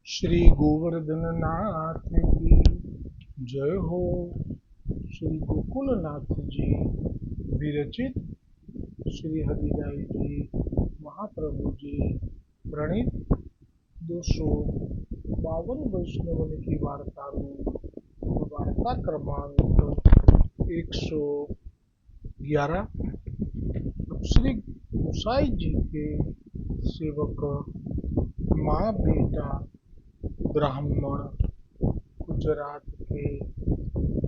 श्री गोवर्धन नाथ की जय हो। श्री गोकुलनाथ जी विरचित श्री हरिराय जी महाप्रभु जी प्रणीत 252 वैष्णवन की वार्ता में वार्ता क्रमांक 111। श्री गोसाई जी के सेवक माँ बेटा ब्राह्मण गुजरात के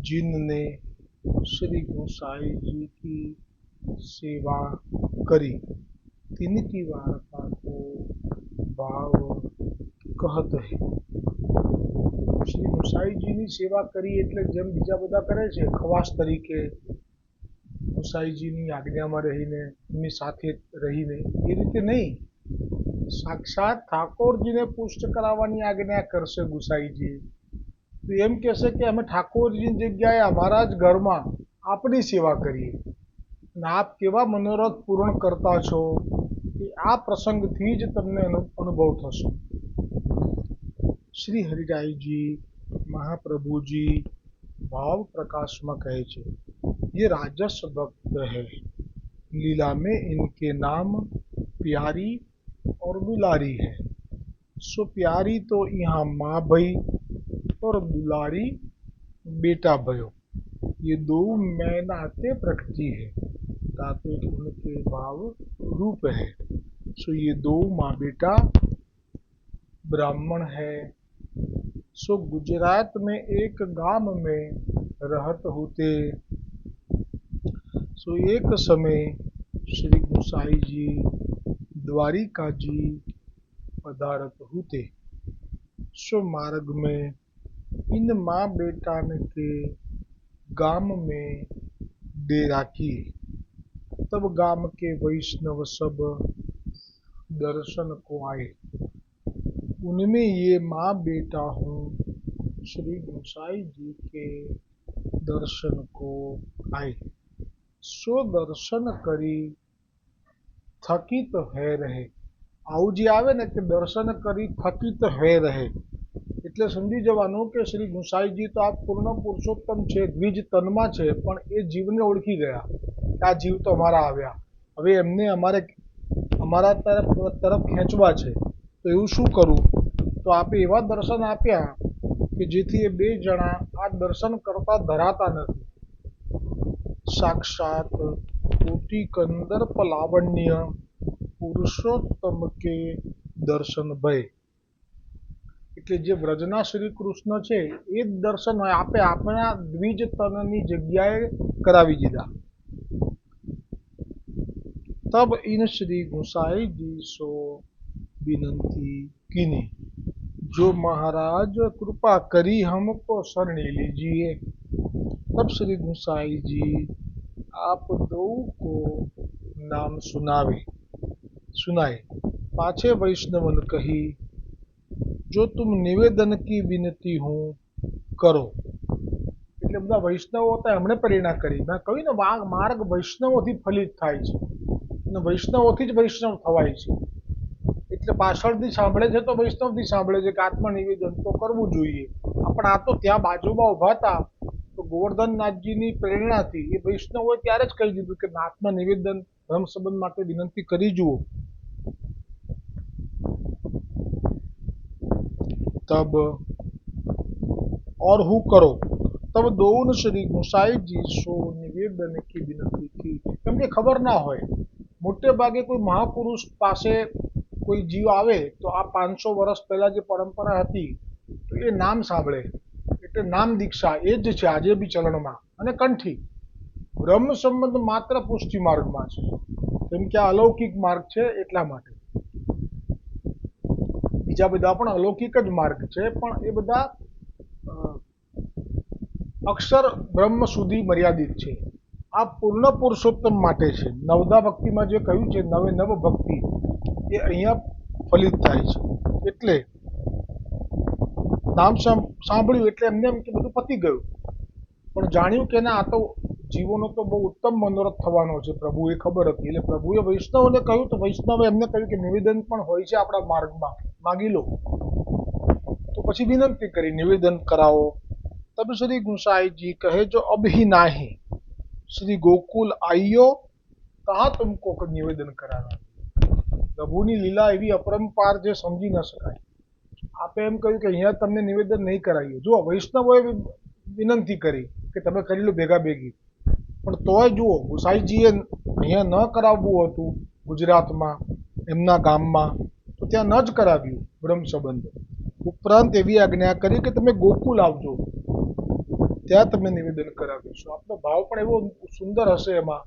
जिनने श्री गोसाई जी की सेवा करी तिनकी वार्ता को भाव कहत है। શ્રી ગુસાઈજીની સેવા કરી એટલે જેમ બીજા બધા કરે છે ખવાસ તરીકે ગુસાઈજીની આજ્ઞામાં રહીને એમની સાથે રહીને એ રીતે નહીં, સાક્ષાત ઠાકોરજીને પુષ્ટ કરાવવાની આજ્ઞા કરશે ગુસાઈજી તો એમ કહેશે કે અમે ઠાકોરજીની જગ્યાએ અમારા જ ઘરમાં આપની સેવા કરીએ અને આપ કેવા મનોરથ પૂર્ણ કરતા છો એ આ પ્રસંગથી જ તમને અનુભવ થશે। श्री हरिराय जी महाप्रभु जी भाव प्रकाश में कहे छे, ये राजस भक्त है, लीला में इनके नाम प्यारी और दुलारी है। सो प्यारी तो यहाँ माँ भई और दुलारी बेटा भयो, ये दो मैं नाते प्रकृति है, ताते उनके भाव रूप है। सो ये दो माँ बेटा ब्राह्मण है। सो गुजरात में एक गांव में रहत होते। सो एक समय श्री गोसाई जी द्वारिका जी पधारत होते। सो मार्ग में इन माँ बेटा के गांव में डेरा किए। तब गांव के वैष्णव सब दर्शन को आए। उनमें ये माँ बेटा हूँ श्री गोसाई जी के दर्शन को आए। सो दर्शन करी थकित है रहे। આવું જે આવે ને કે દર્શન કરી થકિત હે રહે એટલે સમજી જવાનું કે શ્રી ગુસાઈજી તો આ પૂર્ણ પુરુષોત્તમ છે, દ્વિજ તનમાં છે, પણ એ જીવને ઓળખી ગયા કે આ જીવ તો અમારા આવ્યા, હવે એમને અમારા તરફ ખેંચવા છે, તો એવું શું કરું? તો આપે એવા દર્શન આપ્યા કે જેથી એ બે જણા આ દર્શન કરતા ધરાતા નથી। સાક્ષાત કોટી કંદર્પ લાવણ્ય પુરુષોત્તમ કે દર્શન ભય એટલે જે વ્રજના શ્રી કૃષ્ણ છે એ જ દર્શન આપે આપણા દ્વિજ તનની જગ્યાએ કરાવી દીધા। तब इन श्री गोसाई जी सो विनंती कीनी, जो महाराज कृपा करी हमको शरण लीजिए। तब श्री गोसाई जी आप दो को नाम सुनाए। पाछे वैष्णवन कही, जो तुम निवेदन की विनती हूँ करो। એટલે બધા વૈષ્ણવો હતા એમણે પ્રેરણા કરી। મેં કહ્યું ને માર્ગ વૈષ્ણવોથી ફલિત થાય છે અને વૈષ્ણવોથી જ વૈષ્ણવ થવાય છે। એટલે પાછળથી સાંભળે છે તો વૈષ્ણવથી સાંભળે છે કે આત્મનિવેદન તો કરવું જોઈએ। પણ આ તો ત્યાં બાજુમાં ઊભા હતા તો ગોવર્ધનનાથજીની પ્રેરણાથી એ વૈષ્ણવોએ ત્યારે જ કહી દીધું કે આત્મનિવેદન ધર્મ સંબંધ માટે વિનંતી કરી જુઓ। तब और हूँ करो। तब दोनों श्री गोसाई जी सो निवेदन की विनती की। કેમ કે ખબર ના હોય, મોટે ભાગે કોઈ મહાપુરુષ પાસે કોઈ જીવ આવે તો આ 500 વર્ષ પહેલા જે પરંપરા હતી તો એ નામ સાંભળે એટલે નામ દીક્ષા એ જ છે આજે બી ચલણમાં અને કંઠી। બ્રહ્મ સંબંધ માત્ર પુષ્ટિ માર્ગમાં છે, કેમ કે આ અલૌકિક માર્ગ છે એટલા માટે। બીજા બધા પણ અલૌકિક જ માર્ગ છે, પણ એ બધા અક્ષર બ્રહ્મ સુધી મર્યાદિત છે। આ પૂર્ણ પુરુષોત્તમ માટે છે। નવદા ભક્તિમાં જે કહ્યું છે નવે નવ ભક્તિ એ અહીંયા ફલિત થાય છે। એટલે નામ સાંભળ્યું એટલે એમને એમ કે બધું પતી ગયું, પણ જાણ્યું કે ના આ તો જીવોનો તો બહુ ઉત્તમ મનોરથ થવાનો છે, પ્રભુએ ખબર હતી એટલે પ્રભુએ વૈષ્ણવને કહ્યું તો વૈષ્ણવે એમને કહ્યું કે નિવેદન પણ હોય છે આપણા માર્ગમાં, માગી લો। तो પછી વિનંતી કરી નિવેદન કરાવો। तब श्री गुसाई जी कहे जो अब ही नाही, श्री गोकुल आइयो, कहा तुमको निवेदन कराना। પ્રભુની લીલા એવી અપરંપાર જે સમજી ન શકાય। આપે એમ કહ્યું કે અહીંયા તમને નિવેદન નહીં કરાવીએ। જો વૈષ્ણવોએ વિનંતી કરી કે તમે કરી લો ભેગા ભેગી, પણ તોય જુઓ ગુસાઈજીએ અહીંયા ન કરાવવું હતું ગુજરાતમાં એમના ગામમાં, તો ત્યાં ન જ કરાવ્યું બ્રહ્મ સંબંધ। ઉપરાંત એવી આજ્ઞા કરી કે તમે ગોકુલ આવજો, ત્યાં તમે નિવેદન કરાવીશું। આપનો ભાવ પણ એવો સુંદર હશે એમાં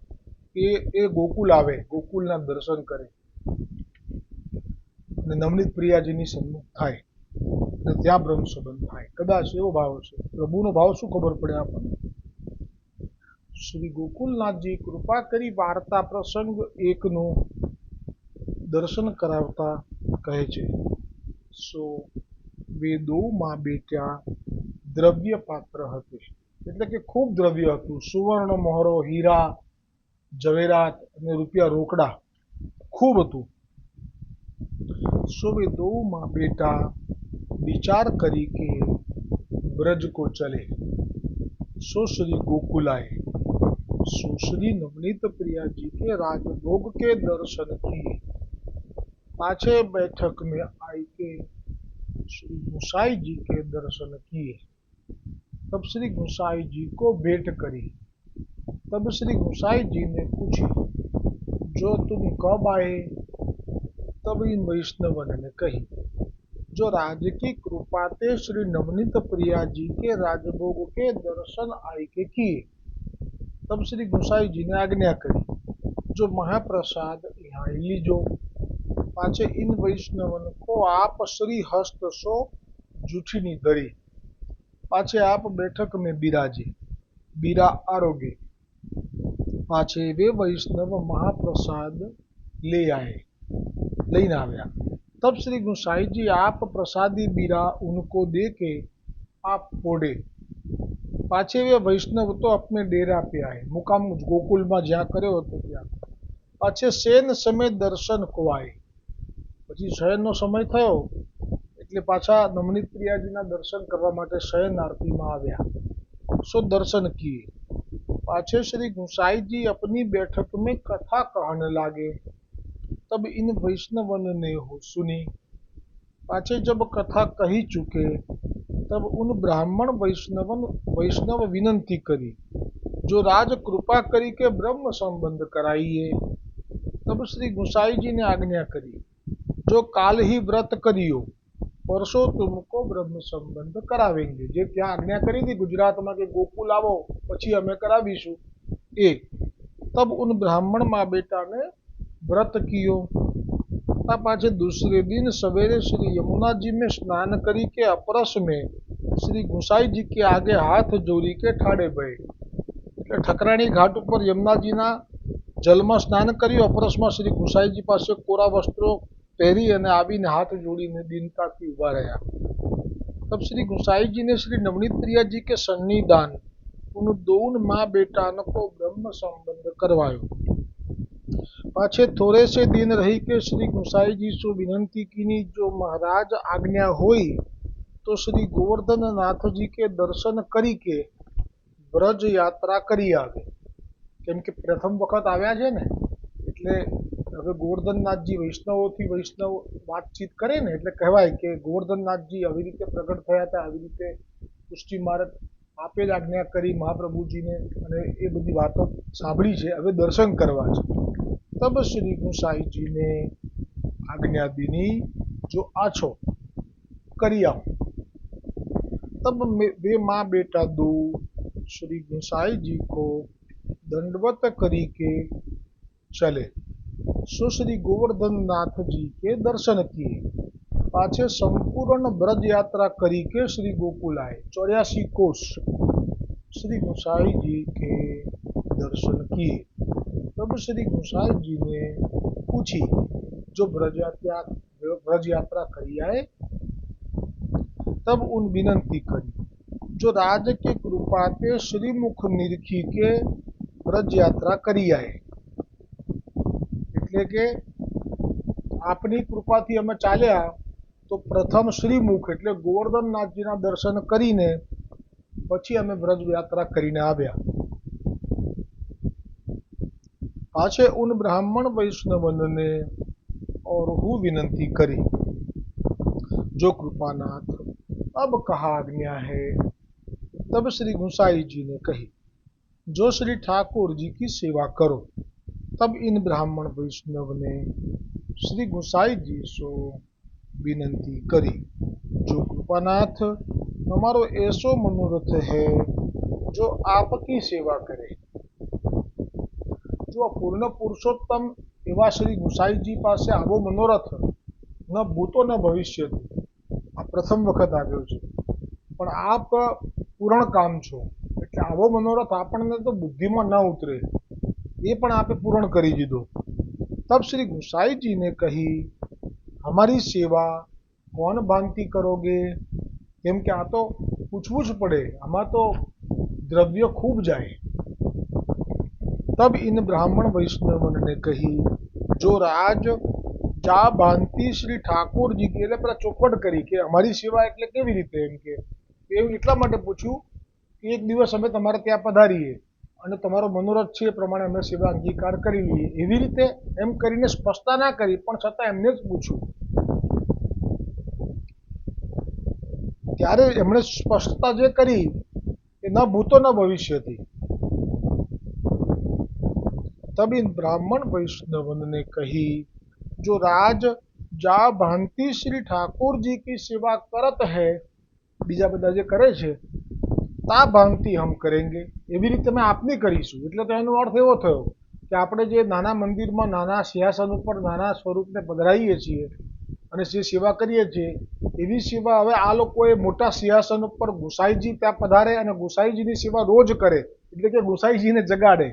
કે એ ગોકુલ આવે, ગોકુલના દર્શન કરે અને નવનીત પ્રિયાજીની સન્મુખ થાય અને ત્યાં બ્રહ્મ સંબંધ થાય। કદાચ એવો ભાવ હશે। પ્રભુનો ભાવ શું ખબર પડે આપણને। શ્રી ગોકુલનાથજી કૃપા કરી વાર્તા પ્રસંગ એકનું દર્શન કરાવતા કહે છે, સો વેદોમાં બેટ્યા દ્રવ્ય પાત્ર હતું, એટલે કે ખૂબ દ્રવ્ય હતું। સુવર્ણ મોહરો, હીરા જવેરાત અને રૂપિયા રોકડા ખૂબ હતું। સો વેદોમાં બેટા વિચાર કરી કે ब्रज को चले, सो श्री गोकुल आए, सो श्री नवनीत प्रिया जी के राजभोग के दर्शन किए। पाछे बैठक में आई के श्री गुसाई जी के दर्शन किए। तब श्री गुसाई जी को भेंट करी। तब श्री गुसाई जी ने पूछी, जो तुम कब आए। तब इन वैष्णवन ने कही, जो राज की कृपा ते श्री नवनीत प्रिया जी के राजभोग के दर्शन आई के किए। तब श्री गुसाई जी ने आज्ञा करी, जो महाप्रसाद यहाँ लीजो। पाछे इन वैष्णवन को आप श्री हस्त सो जूठीनी धरी। पाछे आप बैठक में बिराजे, बीरा आरोगे। पाछे वे वैष्णव महाप्रसाद ले आए, लईने आव्या। तब श्री गुसाई जी आप प्रसादी बीरा उनको दे के आप पोड़े। पाछे वे वैष्णव तो अपने डेरा पे आए, मुकाम गोकुल में ज्યાં કર્યો હતો ત્યાં। પાછે શયન સમય દર્શન को आए, પછી શયનનો સમય થયો એટલે પાછા નવનીત પ્રિયાજીના દર્શન કરવા માટે શયન આરતીમાં આવ્યા। सो दर्शन किए। पाछे श्री गुसाई जी अपनी बैठक में कथा कहने लागे। तब इन वैष्णवन ने हो सुनी। पाछे जब कथा कही चुके, तब उन ब्राह्मण वैष्णव विनंती करी, जो राज कृपा करी के ब्रह्म संबंध कराइए। तब श्री गुसाई जी ने आज्ञा करी, जो काल ही व्रत करियो, परसों तुमको ब्रह्म संबंध करावेंगे। जे क्या आज्ञा करी थी गुजरात में कि गोकुल आवो पछी अमे करावीशु ए। तब उन ब्राह्मण माँ बेटा ने व्रत कियो। पाछे दूसरे दिन सवेरे श्री यमुना जी में स्नान करी के अपरस में श्री गुसाई जी के आगे हाथ जोड़ी के ठाड़े बहे। એટલે ઠકરાણી ઘાટ ઉપર યમુનાજીના જલમાં સ્નાન કર્યું, અપરસમાં શ્રી ગુસાઈજી પાસે કોરા વસ્ત્રો પહેરી અને આવીને હાથ જોડીને દીનતાથી ઊભા રહ્યા। तब श्री गुसाई जी ने श्री नवनीत प्रिया जी के सन्निधान उन दोन माँ बेटान को ब्रह्म संबंध करवायो। पाछे थोड़े से दिन रही के श्री गुसाई जी सो विनंती कीनी, जो महाराज आज्ञा होई तो श्री गोवर्धन नाथ जी के दर्शन करी के ब्रज यात्रा करी आवे। केम के प्रथम वखत आव्या छे ने એટલે હવે ગોવર્ધનનાથજી વૈષ્ણવોથી વૈષ્ણવ વાતચીત કરે ને એટલે કહેવાય કે ગોવર્ધનનાથજી આવી રીતે પ્રગટ થયા હતા, આવી રીતે પુષ્ટિ માર્ગ આપે જ આજ્ઞા કરી મહાપ્રભુજીને અને એ બધી વાતો સાંભળી છે, હવે દર્શન કરવા છે। તબ શ્રી ગુસાઈજીને આજ્ઞા દીની, જો આછો કરી આવો। तब वे माँ बेटा दो श्री गुसाई जी को दंडवत करी के चले। सो श्री गोवर्धन नाथ जी के दर्शन किए। पाछे संपूर्ण ब्रज यात्रा करी के श्री गोकुल आए। 84 कोष श्री गुसाई जी के दर्शन किए। तब श्री गुसाई जी ने पूछी, जो ब्रज यात्रा करी आए। तब उन विनंती करी, जो राज की कृपा ते श्रीमुख निरखी के ब्रज यात्रा करी आए। એટલે કે આપની કૃપાથી અમે ચાલ્યા તો પ્રથમ શ્રીમુખ એટલે ગોવર્ધનનાથજીના દર્શન કરીને પછી અમે વ્રજ યાત્રા કરીને આવ્યા। पाछे उन ब्राह्मण वैष्णवन ने और हूँ विनंती करी, जो कृपानाथ अब कहा आज्ञा है। तब श्री गुसाई जी ने कही, जो श्री ठाकुर जी की सेवा करो। तब इन ब्राह्मण वैष्णव ने श्री गुसाई जी सो विनंती करी, जो कृपानाथ हमारो ऐसो मनोरथ है जो आपकी सेवा करे। जो पूर्ण पुरुषोत्तम एवं श्री गुसाईजी पास आवो मनोरथ न भूतो न भविष्य आ प्रथम वखत आव्यो छे, पण आप पूर्ण काम छो એટલે આવો मनोरथ આપણને તો બુદ્ધિમાં ન ઉતરે એ પણ આપે પૂર્ણ કરી દીધો। तब श्री गुसाई जी ने कही, हमारी सेवा कौन भांति करोगे? केम के आ तो पूछવું જ પડે, આમાં तो द्रव्य खूब जाए। तब इन ब्राह्मण वैष्णवन ने कही, जो राज जा भांति श्री ठाकुर जी की, એટલે પેલા ચોખવટ કરી કે અમારી સેવા એટલે કેવી રીતે, એમ કે એવું એટલા માટે પૂછ્યું કે એક દિવસ અમે તમારે ત્યાં પધારીએ અને તમારો મનોરથ છે એ પ્રમાણે અમે સેવા અંગીકાર કરી લઈએ, એવી રીતે એમ કરીને સ્પષ્ટતા ના કરી, પણ છતાં એમને જ પૂછ્યું। ત્યારે એમણે સ્પષ્ટતા જે કરી એ ન ભૂતો ન ભવિષ્યથી। तब इन ब्राह्मण वैष्णवन ने कही, जो राज जा भांति श्री ठाकुर जी की सेवा करत है, बीजा बधा जे करे छे ता भांति हम करेंगे, एवी रीते मैं आपनी करीशुं। એટલે તો એનો અર્થ એવો થયો કે આપણે જે નાના મંદિરમાં નાના સિંહાસન ઉપર નાના સ્વરૂપને પધરાવીએ છીએ અને જે સેવા કરીએ છીએ એવી સેવા હવે આ લોકોએ મોટા સિંહાસન ઉપર ગુસાઈજી ત્યાં પધારે અને ગુસાઈજીની સેવા રોજ કરે, એટલે કે ગુસાઈજીને જગાડે,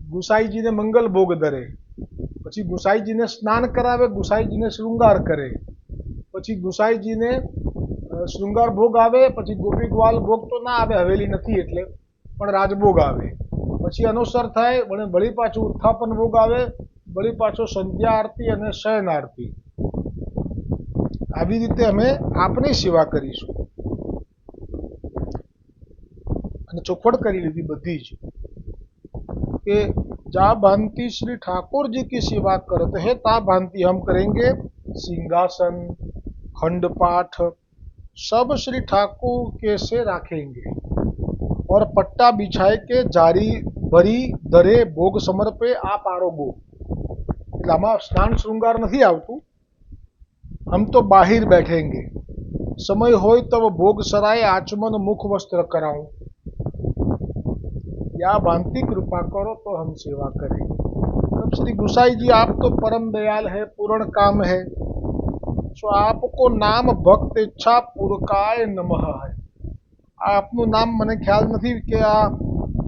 गुसाईजीने मंगल भोग धरे, पछी गुसाईजीने स्नान करावे, गुसाईजीने श्रृंगार करे, पछी गुसाईजीने श्रृंगार भोग आवे, पछी गोपी ग्वाल भोग तो ना आवे, हवेली नथी एटले पण राजभोग आवे, पछी अनुसर थाय वળી पाछું उत्थापन भोग आवे, वળી पाछो संध्या आरती अने शयन आरती। આવી રીતે અમે આપની સેવા કરીશું અને ચોખવટ કરી લીધી બધી જ कि जा भांति श्री ठाकुर जी की सेवा करते हैं ता भांति हम करेंगे। सिंहासन खंडपाठ सब श्री ठाकुर के से राखेंगे और पट्टा बिछाए के जारी भरी दरे भोग समर्पे आप आरोगो। એટલે આમાં સ્નાન શૃંગાર નથી આવતું, हम तो बाहिर बैठेंगे, समय होय तब भोग सराय आचमन मुख वस्त्र कराऊं, या भांति कृपा करो तो हम सेवा करें। तब श्री गुसाई जी, आप तो परम दयाल है, पूर्ण काम है, सो आपको नाम भक्त इच्छा पुरकाय नमः है। आपનું નામ મને ખ્યાલ નથી કે આ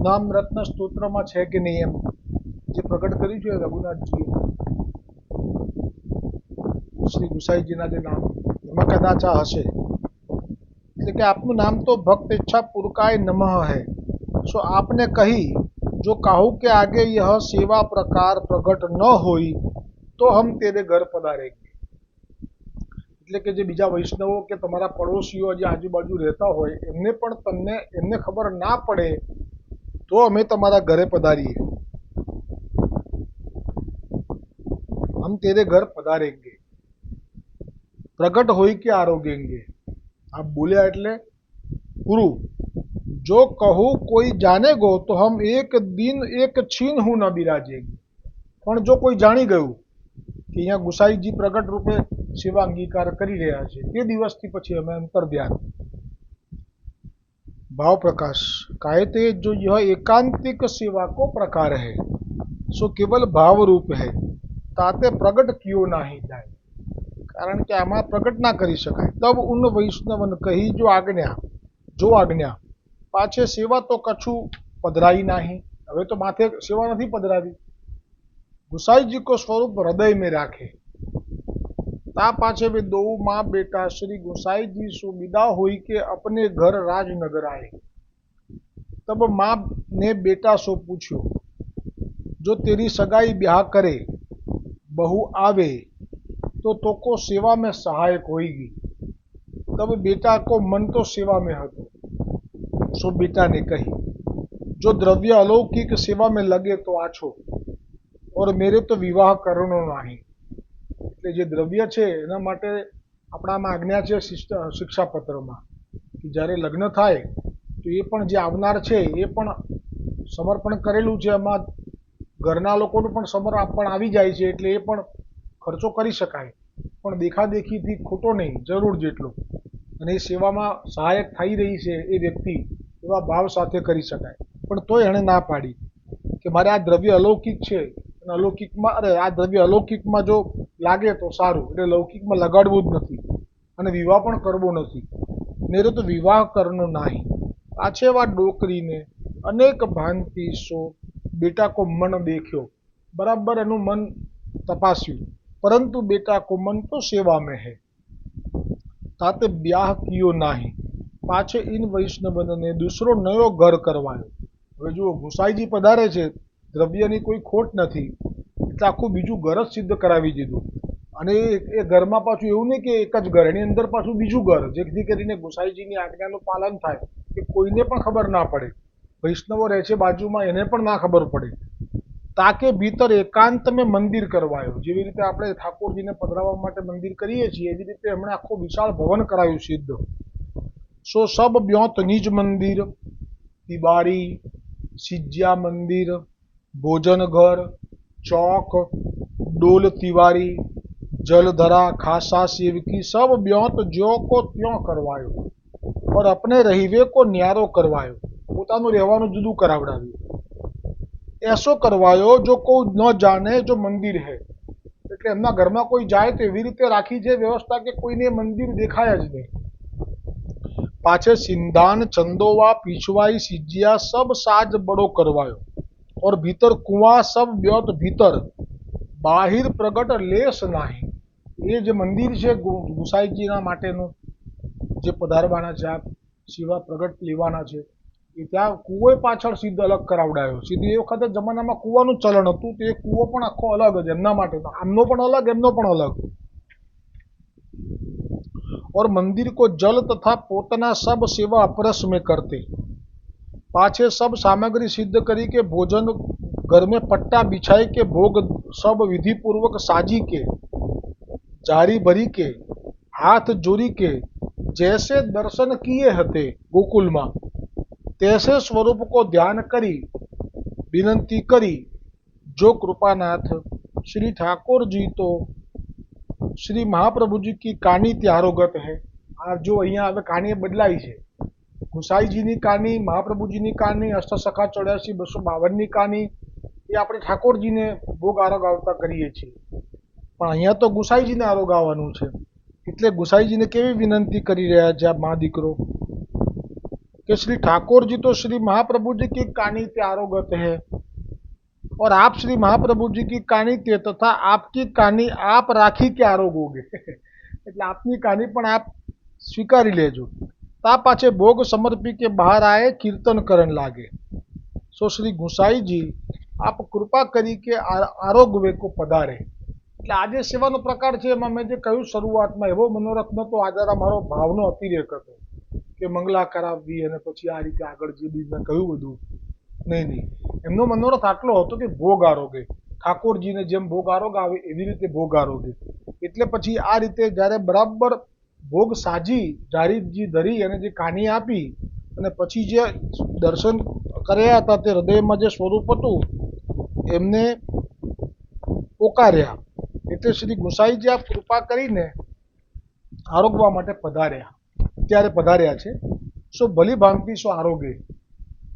નામ રત્ન સ્તોત્રમાં છે કે નહીં, એમ જે પ્રગટ કર્યું છે રઘુનાથજીએ શ્રી ગુસાઈજીના જે નામ એમાં કદાચ આ હશે, એટલે કે આપનું નામ તો ભક્ત इच्छा पुरकाय नमः है। सो आपने कही, जो कहूँ के आगे यह सेवा प्रकार प्रकट न होई तो हम तेरे घर पधारेंगे। એટલે કે જે બીજા વૈષ્ણવો કે તમારા પડોશીઓ જે આજુબાજુ રહેતા હોય એમને પણ તમને એમને ખબર ના પડે તો અમે તમારા ઘરે પધારીએ, हम तेरे घर पधारेंगे। प्रकट होई के आरोगेंगे, आप बोलिया એટલે પૂરું। जो कहूँ कोई जानेगो तो हम एक दिन एक छीन हूँ न बिराजेंगे। पण जो कोई जाणी गયું कि यहाँ गुसाईजी प्रगट रूपे सेवा अंगीकार करी रह्या छे ते दिवसथी पछी अमे अंतर ध्यान भाव प्रकाश कहते, जो यह एकांतिक सेवा को प्रकार है सो केवल भाव रूप है, ताते प्रगट कियो नाही जाए, कारण के आमा प्रगट ना करी शकाय। तब उन वैष्णवन कही, जो आज्ञा पाछे सेवा तो कछु पधराई नाही, हवे तो माथे सेवा नहीं पधरावी, गुसाई जी को स्वरूप हृदय में राखे। ता पाछे वे दो माँ बेटा श्री गुसाई जी सो विदा हुई के अपने घर राजनगर आए। तब माँ ने बेटा सो पूछ्यो, जो तेरी सगाई ब्याह करे बहू आवे तो तो को सेवा में सहायक होगी, तब बेटा को मन तो सेवा में હતો। सो बेटा ने कही, जो द्रव्य अलौकिक सेवा में लगे तो आछो, और मेरे तो विवाह करनो नहीं। એટલે જે દ્રવ્ય છે એના માટે આપણામાં આજ્ઞા છે શિક્ષાપત્રમાં કે જ્યારે લગ્ન થાય તો એ પણ જે આવનાર છે એ પણ સમર્પણ કરેલું છે, એમાં ઘરના લોકોનું પણ સમર્પણ આવી જાય છે, એટલે એ પણ ખર્ચો કરી શકાય, પણ દેખાદેખીથી ખોટો નહીં, જરૂર જેટલો, અને એ સેવામાં સહાયક થઈ રહી છે એ વ્યક્તિ એવા ભાવ સાથે કરી શકાય। પણ તોય એણે ના પાડી કે મારે આ દ્રવ્ય અલૌકિક છે, અને અલૌકિકમાં આ દ્રવ્ય અલૌકિકમાં જો લાગે તો સારું, એટલે લૌકિકમાં લગાડવું જ નથી અને વિવાહ પણ કરવો નથી। મેરે તો વિવાહ કરનો નહીં। પાછે વા ડોકરીને અનેક ભાંતિ સો બેટા કો મન દેખ્યો, બરાબર એનું મન તપાસ્યું, પરંતુ બેટા કો મન તો સેવા में है, તાતે બ્યાહ કિયો નહીં। પાછે ઇન વૈષ્ણવને દૂસરો નયો ઘર કરવાયો। હવે જુઓ, ગુસાઈજી પધારે છે, દ્રવ્યની કોઈ ખોટ નથી, એટલે આખું બીજું ઘર જ સિદ્ધ કરાવી દીધું, અને એ ઘરમાં પાછું એવું નહીં કે એક જ ઘર, એની અંદર પાછું બીજું ઘર, જેથી કરીને ગુસાઈજીની આજ્ઞાનું પાલન થાય, કે કોઈને પણ ખબર ના પડે, વૈષ્ણવો રહે છે બાજુમાં એને પણ ના ખબર પડે। તાકે ભીતર એકાંત મેં મંદિર કરવાયો, જેવી રીતે આપણે ઠાકોરજીને પધરાવવા માટે મંદિર કરીએ છીએ, એવી રીતે એમણે આખું વિશાળ ભવન કરાયું સિદ્ધ। સો સબ બ્યોત નિજ મંદિર, तिवारी, सिज्या मंदिर, भोजन घर, चौक, डोल तिवारी, जलधरा, खासा सेवकी, सब ब्योत ज्यो को त्यों करवायो, और अपने रहीवे को न्यारो करवायो, પોતાનું રહેવાનું જુદું કરાવડાવ્યું। ऐसो करवायो जो कोई न जाने जो मंदिर है, એટલે એમના ઘરમાં કોઈ જાય તો એવી રીતે રાખી છે વ્યવસ્થા કે કોઈને મંદિર દેખાય જ નહીં। पाछे सिंधान, चंदोवा, पीछवाई, सिजिया, सब साज बड़ो करवायो, और भीतर कुआं सब ब्योत भीतर, बाहिर प्रगट लेस नाही। ये जो मंदिर है गुसाईजीना माटेનું જે પધારવાના છે, આ સેવા પ્રગટ લેવાના છે, એ ત્યાં કૂવો પાછળ સિદ્ધ અલગ કરાવડાયો। સીધી એ વખતે જમાનામાં કૂવાનું ચલણ હતું, તે કૂવો પણ આખો અલગ જ એમના માટે, આમનો પણ અલગ એમનો પણ અલગ। और मंदिर को जल तथा पोतना सब सेवा अपरस में करते। पाछे सब सामग्री सिद्ध करी के भोजन घर में पट्टा बिछाई के भोग सब विधि पूर्वक साजी के, जारी भरी के, हाथ जोड़ी के, जैसे दर्शन किए हते गोकुल में, तैसे स्वरूप को ध्यान करी विनंती करी, जो कृपानाथ श्री ठाकुर जी तो श्री महाप्रभु जी की कहानी त्यारोगत है। आ जो अहियां हवे कहानी बदलाई है, गुसाईजीनी कहानी, महाप्रभुजीनी कहानी, अष्टसखा 84-252 कहानी ये આપણે ઠાકોરજીને ભોગ આરોગ આવતા કરીએ છીએ, પણ અહીંયા તો ગુસાઈજીને આરોગ આવવાનું છે, એટલે ગુસાઈજીને કેવી વિનંતી કરી રહ્યા છે આ મા દીકરો કે શ્રી ઠાકોર जी तो श्री महाप्रभु जी की कहानी त्यारोगत है, और आप श्री महाप्रभु जी की कहानी ते तथा आपकी कहानी आप राखी के आरोगोगे। એટલે આપની કહાની પણ આપ સ્વીકારી લેજો। તા પાછે ભોગ સમર્પી કે બહાર આए कीर्तन करन लागे। सो श्री गुसाई जी आप कृपा करी के आरोगवे को पधारे। એટલે આ જે સેવાનો પ્રકાર છે એમાં મેં જે કહ્યું શરૂઆતમાં, એવો મનોરથ નહોતો, આ જરા મારો ભાવનો અતિરેક હતો કે મંગલા કરાવવી અને પછી આ રીતે આગળ જે બી મેં કહ્યું બધું, નહીં, એમનો મનોરથ આટલો હતો કે ભોગ આરોગે, ઠાકોરજીને જેમ ભોગ આરોગ આવે એવી રીતે ભોગ આરોગે। એટલે પછી આ રીતે જ્યારે બરાબર ભોગ સાજી જારીજી ધરી અને જે કાની આપી અને પછી જે દર્શન કર્યા હતા તે હૃદયમાં જે સ્વરૂપ હતું એમને પોકાર્યા, એટલે શ્રી ગુસાઈજી આપ કૃપા કરીને આરોગવા માટે પધાર્યા, ત્યારે પધાર્યા છે। સો ભલી ભાંતિ સો આરોગે,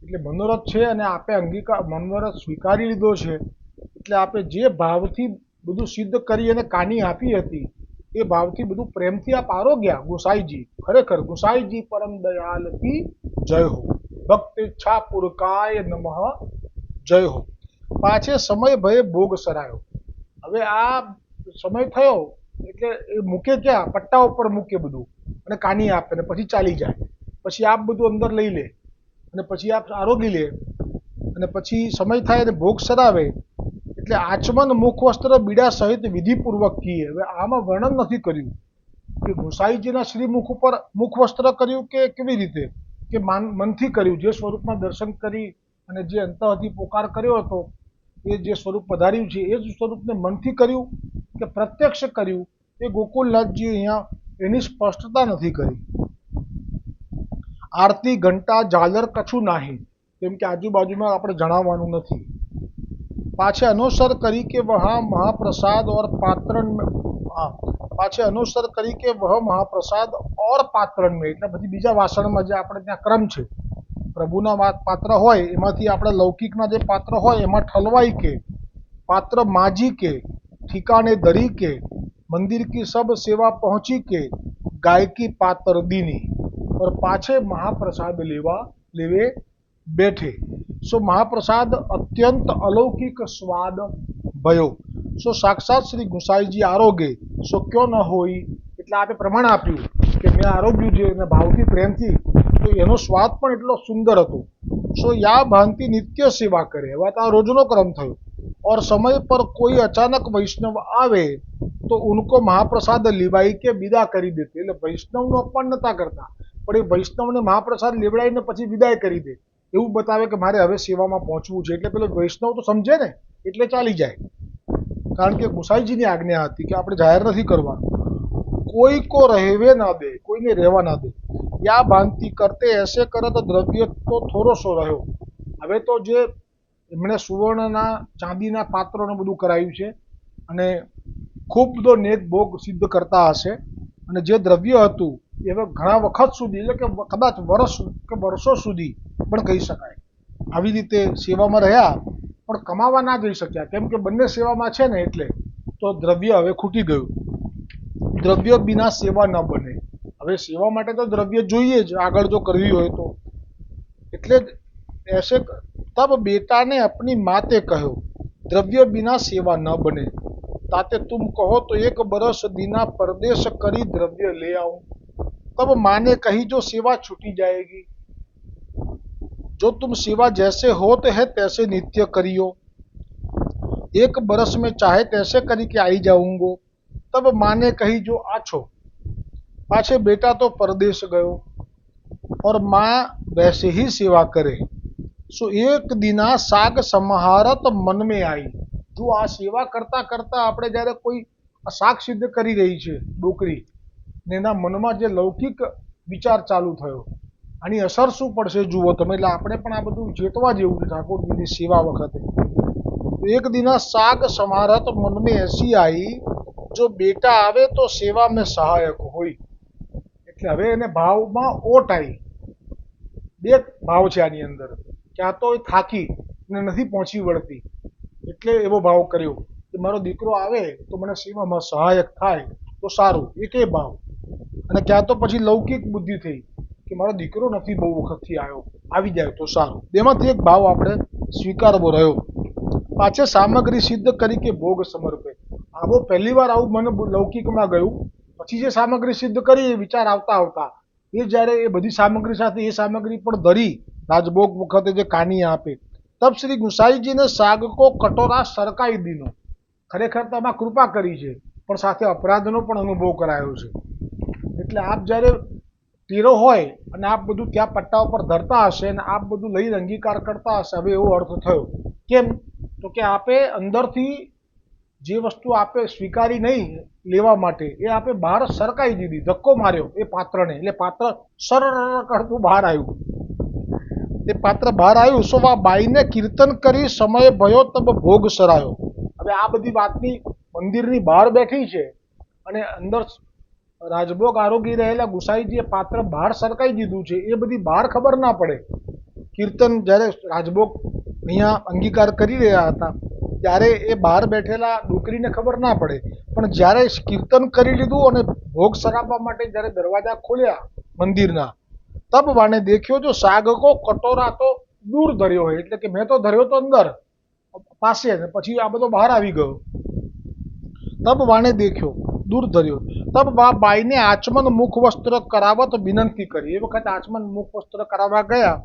એટલે મનોરથ છે અને આપે અંગીકાર મનોરથ સ્વીકારી લીધો છે, એટલે આપે જે ભાવથી બધું સિદ્ધ કરી અને કાની આપી હતી એ ભાવથી બધું પ્રેમથી આપ આરોગ્યા। ગુસાઈજી ખરેખર ગુસાઈજી પરમ દયાલ की जय हो, भक्त इच्छा पुरकाय नमः जय हो। पाछे समय भये भोग सरायो। હવે આ સમય થયો એટલે એ મૂકે ક્યાં, પટ્ટા ઉપર મૂકે બધું અને કાની આપે ને પછી ચાલી જાય, પછી આપ બધું અંદર લઈ લે અને પછી આપ આરોગી લે અને પછી સમય થાય અને ભોગ સરાવે, એટલે આચમન મુખ વસ્ત્ર બીડા સહિત વિધિપૂર્વક કીએ. હવે આમાં વર્ણન નથી કર્યું કે ગુસાઈજીના શ્રીમુખ ઉપર મુખ વસ્ત્ર કર્યું કે કેવી રીતે, કે મનથી કર્યું, જે સ્વરૂપમાં દર્શન કરી અને જે અંતઃથી પોકાર કર્યો હતો, એ જે સ્વરૂપ પધાર્યું છે એ જ સ્વરૂપને મનથી કર્યું કે પ્રત્યક્ષ કર્યું, એ ગોકુલનાથજી અહીંયા એની સ્પષ્ટતા નથી કરી. આરતી ઘંટા ઝાલર કછું નાહી, કેમ કે આજુબાજુમાં આપણે જણાવવાનું નથી. पाछे अनुसर करी के वह महाप्रसाद और पात्रण में, पाछे अनुसर करी के वह महाप्रसाद और पात्रण में, એટલે બધી બીજા વાસણમાં જે આપણે ત્યાં ક્રમ છે, પ્રભુના પાત્ર હોય એમાંથી આપણે લૌકિકના જે પાત્ર હોય એમાં ઠલવાઈ के, पात्र माजी के, ठिकाने धरी के, मंदिर की सब सेवा पहुंची के, गाय की पात्र दीनी और पाछे महाप्रसाद लेवे बैठे. सो महाप्रसाद अत्यंत अलौकिक स्वाद भयो. सो साक्षात श्री गुसाईजी आरोगे सो क्यों न होई, એટલે આપે પ્રમાણ આપ્યું કે મેં આરોગ્યું છે અને ભાવથી પ્રેમથી, તો એનો સ્વાદ પણ એટલો સુંદર હતો. સો યા ભાંતિ નિત્ય સેવા કરે, હવે આ રોજનો ક્રમ થયો. और समय पर कोई अचानक वैष्णव आवे तो उनको महाप्रसाद लिवाई के विदा કરી દેते. એટલે વૈષ્ણવનું અપમાન નતા કરતા, પણ એ વૈષ્ણવને મહાપ્રસાદ લેવડાવીને પછી વિદાય કરી દે, એવું બતાવે કે મારે હવે સેવામાં પહોંચવું છે. એટલે પેલો વૈષ્ણવ તો સમજે ને, એટલે ચાલી જાય, કારણ કે ગુસાઈજીની આજ્ઞા હતી કે આપણે જાહેર નથી કરવાનું. કોઈ કો રહેવે ના દે, કોઈને રહેવા ના દે. યા ભાંતિ કરતે એસે કરત દ્રવ્ય તો થોડો સો રહ્યો. હવે તો જે એમણે સુવર્ણના ચાંદીના પાત્રોને બધું કરાયું છે અને ખૂબ બધો નેક ભોગ સિદ્ધ કરતા હશે, અને જે દ્રવ્ય હતું એ હવે ઘણા વખત સુધી, એટલે કે કદાચ વર્ષ કે વર્ષો સુધી પણ કહી શકાય, આવી રીતે સેવામાં રહ્યા પણ કમાવા ના જઈ શક્યા, કેમ કે બંને સેવામાં છે ને, એટલે તો દ્રવ્ય હવે ખૂટી ગયું. દ્રવ્ય બિના સેવા ન બને. હવે સેવા માટે તો દ્રવ્ય જોઈએ જ, આગળ જો કરવી હોય તો. એટલે ऐसे तब बेटा ने अपनी माते कहो द्रव्य बिना सेवा न बने. ताते तुम कहो तो एक बरस दीना परदेश करी द्रव्य ले आऊं. तब माँ ने कही जो सेवा छूटी जाएगी, जो तुम सेवा जैसे होत है तैसे नित्य करियो, एक बरस में चाहे तैसे करी के आई जाऊंगो. तब माँ ने कही जो आछो. पाछे बेटा तो परदेश गयो और माँ वैसे ही सेवा करे. सो एक दिना साग समाहारत मन में आई. જો આ સેવા કરતા કરતા આપણે જ્યારે કોઈ શાક સિદ્ધ કરી રહી છે ડોકરી, ને એના મનમાં જે લૌકિક વિચાર ચાલુ થયો, આની અસર શું પડશે જુઓ તમે. એટલે આપણે પણ આ બધું ચેતવા જેવું છે ઠાકોરજીની સેવા વખતે. એક દિના સાગ સમારત મન में ऐसी आई જો બેટા આવે તો સેવા में સહાયક હોય. એટલે હવે એને ભાવમાં ઓટ આવી. બે ભાવ છે આની અંદર, ક્યાં તો થાકી ને નથી પહોંચી વળતી, એટલે એવો ભાવ કર્યો કે મારો દીકરો આવે તો મને સેવામાં સહાયક થાય તો સારું, એકે ભાવ. અને ક્યાં તો પછી લૌકિક બુદ્ધિ થઈ કે મારો દીકરો નથી બહુ વખતથી આવ્યો, આવી જાય તો સારું. એમાંથી એક ભાવ આપણે સ્વીકારવો રહ્યો. પાછે સામગ્રી સિદ્ધ કરી કે ભોગ સમર્પે. આવો પહેલી વાર આવું મને લૌકિકમાં ગયું, પછી જે સામગ્રી સિદ્ધ કરી એ વિચાર આવતા આવતા એ જ્યારે એ બધી સામગ્રી સાથે એ સામગ્રી પણ ધરી રાજભોગ વખતે જે કાની આપે. તબ શ્રી ગુસાઈજીને સાગ કો કટોરા સરકાઈ દીનો. ખરેખર તો આમાં કૃપા કરી છે, પણ સાથે અપરાધનો પણ અનુભવ કરાયો છે. એટલે આપ જ્યારે તીરો હોય અને આપ બધું ત્યાં પટ્ટા ઉપર ધરતા હશે અને આપ બધું લઈને અંગીકાર કરતા હશે. હવે એવો અર્થ થયો. કેમ તો કે આપે અંદરથી જે વસ્તુ આપે સ્વીકારી નહીં લેવા માટે, એ આપે બહાર સરકાઈ દીધી, ધક્કો માર્યો એ પાત્રને, એટલે પાત્ર સરળ કરતું બહાર આવ્યું. એ પાત્ર બહાર આવ્યું. સો આ બાઈને કીર્તન કરી સમય ભયો તબ ભોગ સરાયો. હવે આ બધી વાતની મંદિરની બહાર બેઠી છે અને અંદર રાજભોગ આરોગી રહેલા ગુસાઈજીએ પાત્ર બહાર સરકાઈ દીધું છે, એ બધી બહાર ખબર ના પડે. કીર્તન જ્યારે રાજભોગ અહીંયા અંગીકાર કરી રહ્યા હતા ત્યારે એ બહાર બેઠેલા ડોકરીને ખબર ના પડે, પણ જ્યારે કીર્તન કરી લીધું અને ભોગ સરાવવા માટે જ્યારે દરવાજા ખોલ્યા મંદિરના, તબ વાને દેખ્યો જો સાગ કો કટોરા તો દૂર ધર્યો હોય. એટલે કે મેં તો ધર્યો તો અંદર પાસે, ને પછી આ બધો બહાર આવી ગયો. તબ વાને દેખ્યો દૂર ધર્યો. તબ બાઈને આચમન મુખ વસ્ત્ર કરાવત વિનંતી કરી. એ વખતે આચમન મુખ વસ્ત્ર કરાવવા ગયા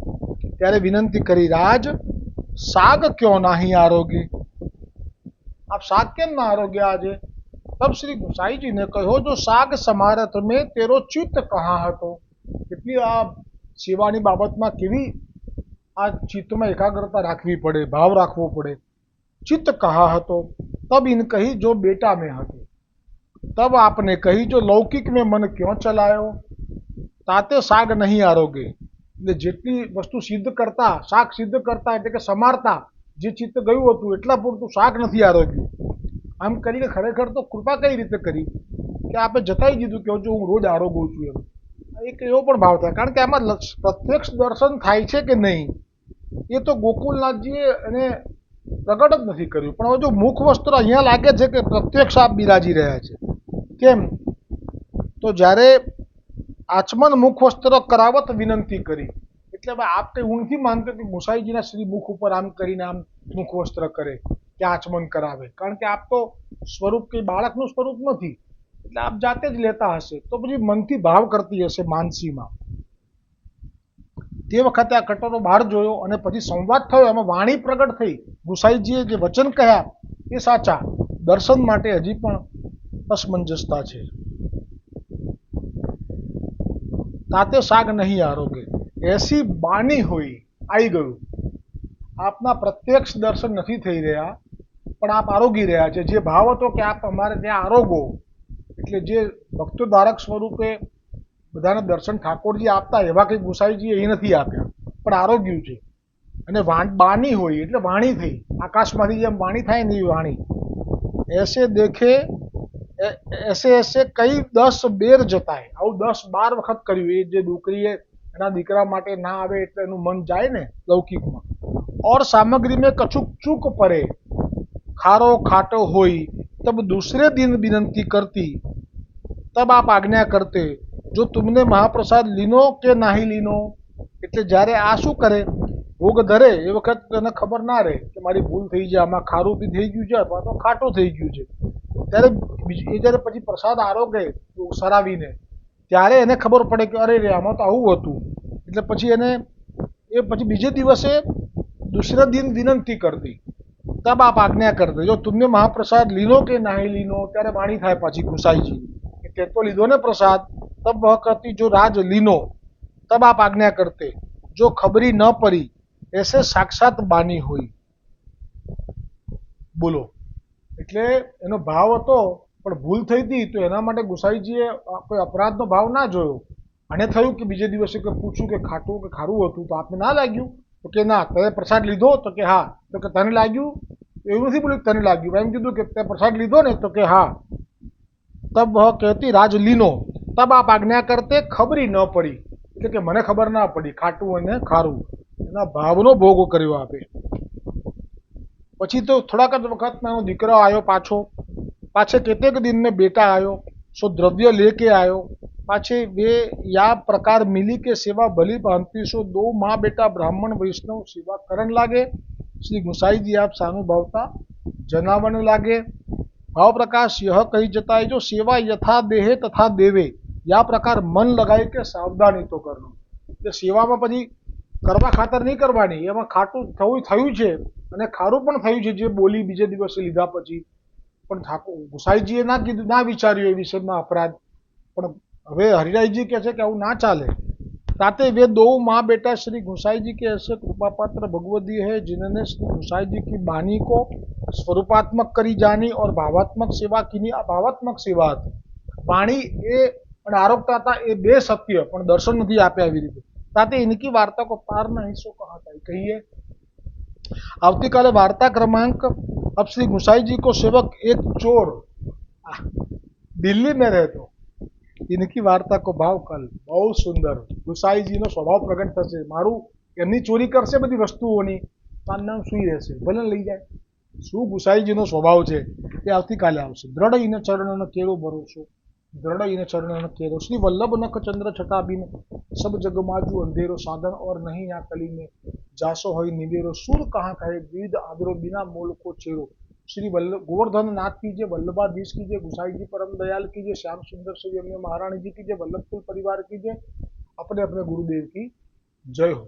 ત્યારે વિનંતી કરી, રાજ સાગ ક્યો નાહી આરોગી. आप साग केम ना हारोगे आज? तब श्री गुसाई जी ने कहो, जो साग समारथ में तेरो चित्त कहाँ हतो? એટલી આ સેવાની બાબતમાં કેવી આ ચિત્તમાં એકાગ્રતા રાખવી પડે, ભાવ રાખવો પડે. चित्त कहा हतो? तब इन कही, जो बेटा में हतो. तब आपने कही, जो लौकिक में मन क्यों चलायो? ताते साग नहीं आरोगे. એટલે જેટલી વસ્તુ સિદ્ધ કરતા, શાક સિદ્ધ કરતા એટલે કે સમારતા જે ચિત્ત ગયું હતું એટલા પૂરતું શાક નથી આરોગ્યું. આમ કરીને ખરેખર તો કૃપા કઈ રીતે કરી કે આપણે જતાઈ દીધું કે જો હું રોજ આરોગું છું એમ. એક એવો પણ ભાવ થાય, કારણ કે આમાં પ્રત્યક્ષ દર્શન થાય છે કે નહીં એ તો ગોકુલનાથજીએ એને પ્રગટ જ નથી કર્યું. પણ હવે જો મુખ વસ્ત્ર અહીંયા લાગે છે કે પ્રત્યક્ષ આપ બિરાજી રહ્યા છે. કેમ? તો જ્યારે આચમન મુખ વસ્ત્ર કરાવત વિનંતી કરી, એટલે હવે આપ કઈ હું નથી માનતો કે ગુસાઈજીના શ્રી મુખ ઉપર આમ કરીને આમ મુખ વસ્ત્ર કરે કે આચમન કરાવે, કારણ કે આપ તો સ્વરૂપ કઈ બાળકનું સ્વરૂપ નથી, એટલે આપ જાતે જ લેતા હશે. તો પછી મનથી ભાવ કરતી હશે માનસીમાં. તે વખતે આ કટોરો બહાર જોયો અને પછી સંવાદ થયો, એમાં વાણી પ્રગટ થઈ. ગુસાઈજીએ જે વચન કહ્યા એ સાચા, દર્શન માટે હજી પણ અસમંજસતા છે. તાતે સાગ નહીં આરોગે, એસી બાની હોય આવી ગયું. આપના પ્રત્યક્ષ દર્શન નથી થઈ રહ્યા પણ આપ આરોગી રહ્યા છે. જે ભાવ હતો કે આપ અમારે ત્યાં આરોગો, એટલે જે ભક્તો ધારક સ્વરૂપે બધાને દર્શન ઠાકોરજી આપતા એવા કંઈ ગુસાઈજી એ નથી આપ્યા, પણ આરોગ્યું છે. અને બાની હોય એટલે વાણી થઈ, આકાશમાંથી જેમ વાણી થાય ને એવી વાણી. એસે દેખે એસે એસે કઈ 10 બેર જતાય, આવું 10-12 વખત કર્યું. એ જે દીકરીએ એના દીકરા માટે ના આવે એટલે એનું મન જાય ને લૌકિકમાં. और सामग्री में कछुक चूक पड़े, खारो खाटो होई, तब दूसरे दिन विनंती करती, तब आप आज्ञा करते, जो तुमने महाप्रसाद लीनो के नाही लीनो. એટલે જ્યારે આ શું કરે, ભોગ ધરે એ વખત એને ખબર ના રહે કે મારી ભૂલ થઈ છે, આમાં ખારું બી થઈ ગયું છે અથવા તો ખાટું થઈ ગયું છે. ત્યારે એ જ્યારે પછી પ્રસાદ આરોગે સરાવીને, ત્યારે એને ખબર પડે કે અરે રે આમાં તો આવું હતું. એટલે પછી એને એ પછી બીજે દિવસે दूसरे दिन विनंती करती, तब आप आज्ञा करते, जो तुमने महाप्रसाद लीनो के नहीं लीनो. ત્યારે વાણી થાય પાછી ગુસાઈજી કે તે તો લીધો ને પ્રસાદ. તબ વહ કરતી, જો રાજ લીનો, તબ આપ આજ્ઞા કરતે, જો ખબરી ન પડી, એસે સાક્ષાત બાની હોય. બોલો, એટલે એનો ભાવ હતો પણ ભૂલ થઈ હતી તો એના માટે ગુસાઈજીએ કોઈ અપરાધનો ભાવ ના જોયો. અને થયું કે બીજે દિવસે કે પૂછ્યું કે ખાટું કે ખારું હતું તો આપને ના લાગ્યું? તો કે ના. તમે પ્રસાદ લીધો? તો કે હા. તો કે તને લાગ્યું? એવું નથી બોલ્યું તને લાગ્યું, એમ કીધું કે તે પ્રસાદ લીધો ને? તો કે હા. તબ વહ કહેતી, રાજ લીનો, તબ આપ આજ્ઞા કરતે, ખબરી ન પડી, એટલે કે મને ખબર ના પડી ખાટું અને ખારું. એના ભાવનો ભોગ કર્યો આપે. પછી તો થોડાક જ વખતમાં એનો દીકરો આવ્યો પાછે કેટલેક દિન में बेटा आयो, सो द्रव्य लेके आयो. पाछे वे या प्रकार मिली के सेवा भली भांति, सो 2 माँ बेटा ब्राह्मण वैष्णव सेवा करण लागे. श्री गुसाई जी आप सानुभावता जनावन लागे. भाव प्रकाश यह कही जता है, जो सेवा यथा देहे तथा देवे, या प्रकार मन लगाई के सावधानी तो करनो. એટલે સેવામાં પછી કરવા ખાતર નહીં કરવાની, એમાં ખાટું થયું છે અને ખારું પણ થયું છે જે બોલી બીજે દિવસે લીધા પછી. પણ ઠાકોર ગુસાઈજીએ ના કીધું, ના વિચાર્યું એ વિષયમાં અપરાધ. પણ હવે હરિરાયજી કહે છે કે આવું ના ચાલે. ताते वे 2 माँ बेटा श्री गुसाई जी के ऐसे कृपा पात्र भगवती है, जिन्होंने श्री गुसाई जी की बानी को स्वरूपात्मक करी जानी और भावात्मक सेवा की. आ भावात्मक सेवा थी. वाणी ए आरोग्यता था, ये 2 सत्य पण दर्शन नहीं आपे આવી રીતે. ताते इनकी वार्ता को पार नहीं सो कहा था. कहिए आवती काले वार्ता क्रमांक. अब श्री गुसाई जी को सेवक एक चोर दिल्ली में रहते, इनकी वार्ता को भाव कल. बहुत सुंदर गुसाईजी नो स्वभाव प्रगट થશે. મારું એમની ચોરી કરશે બધી વસ્તુઓની, તાર નામ સુઈ રહેશે, ભલે લઈ જાય. શું ગુસાઈજીનો સ્વભાવ છે એ આવતીકાલે આવશે. દ્રઢ ઇને ચરણનો કેરો ભરોસો, દ્રઢ ઇને ચરણનો કેરો. श्री वल्लभ नख चंद्र छटा बिन, सब जग माजू अंधेरो, साधन और नहीं यहाँ कली में, जासो होई निवेरो, सूर कहाँ कहे विद आदरो, बिना मोल को चेरो. श्री वल्लभ गोवर्धन नाथ कीजिए, वल्लभाधीश कीजिए, गुसाई जी परम दयाल कीजिए, श्याम सुंदर से महारानी जी कीजिए, वल्लभकुल परिवार कीजिए. अपने अपने गुरुदेव की जय हो.